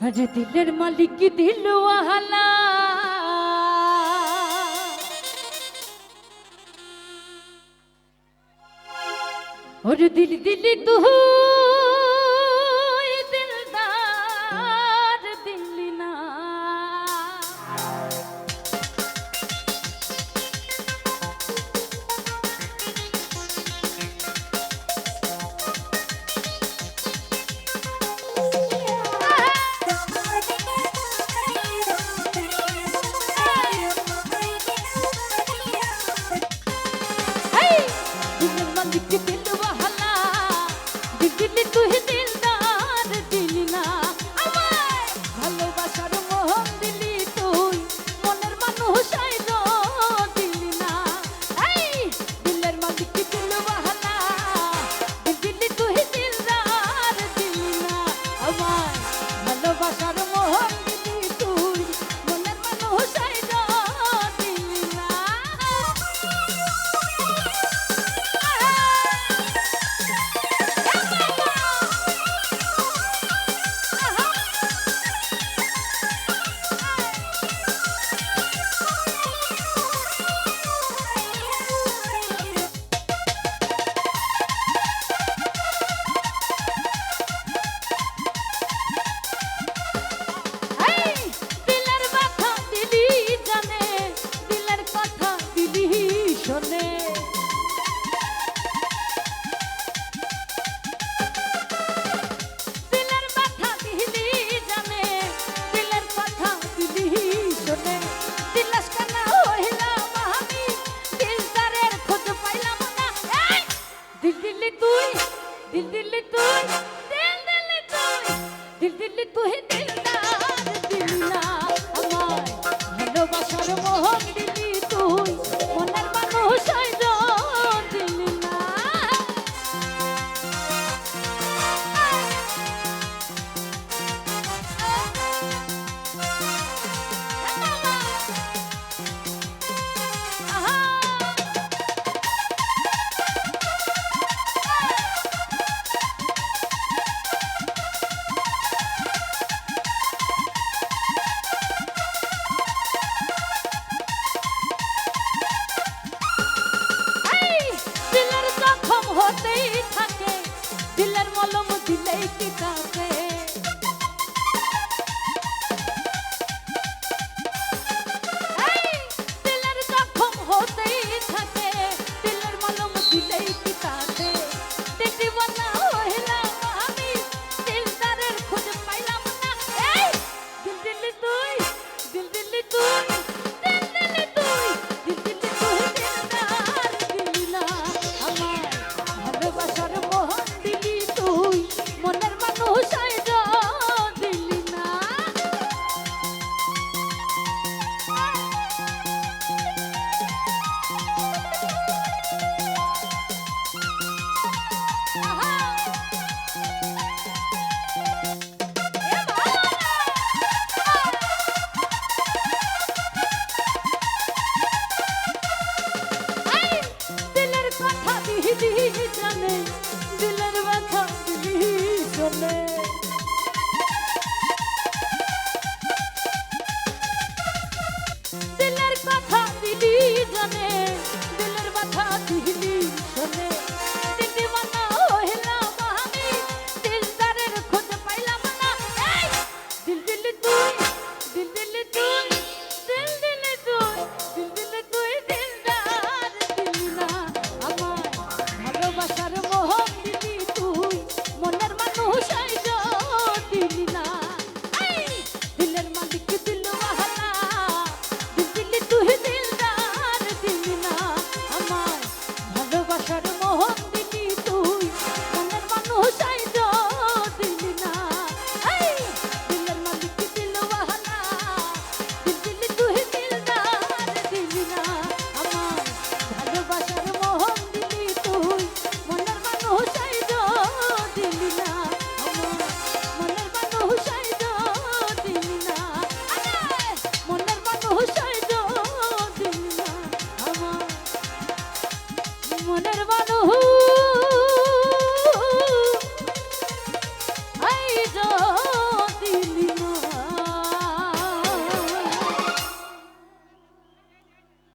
আরে দিলের মালিক কি দিলওয়ালা और दिल दिल तू दिलदार दिलना दिल मालिक दिल দিলি তুই দিলদার দিলি না আমায় ভালোবাসার মোহন দিলি তুই মনের মানুষ আইলো দিলি না এই দিলের মালিক দিলওয়ালা দিলি তুই দিলদার দিলি না আমায় ভালোবাসার মোহন দিলি তুই মনের মানুষ আইলো দিলি না दिल तुही दिलदार दिलना আমায় ভালোবাসার মোহন দিলি তুই মনের মানুষ আইলো দিলি না দিলের মলম দিলেই কি কাছে দিলের জখম হতেই থাকে দিলের মলম দিলেই কি কাছে দিদিওয়ালা হইলাম আমি দিলদারের খোঁজ পাইলাম না এই দিল দিলি তুই দিল দিলি তুই দিল দিলি তুই দিল দিলি তুই দিলদার দিলি না আমার ভালোবাসার মোহন মনের মানুষ আইলো দিলি না দিলের কথা দিলি জানে দিলের ব্যথা দিলি শোনে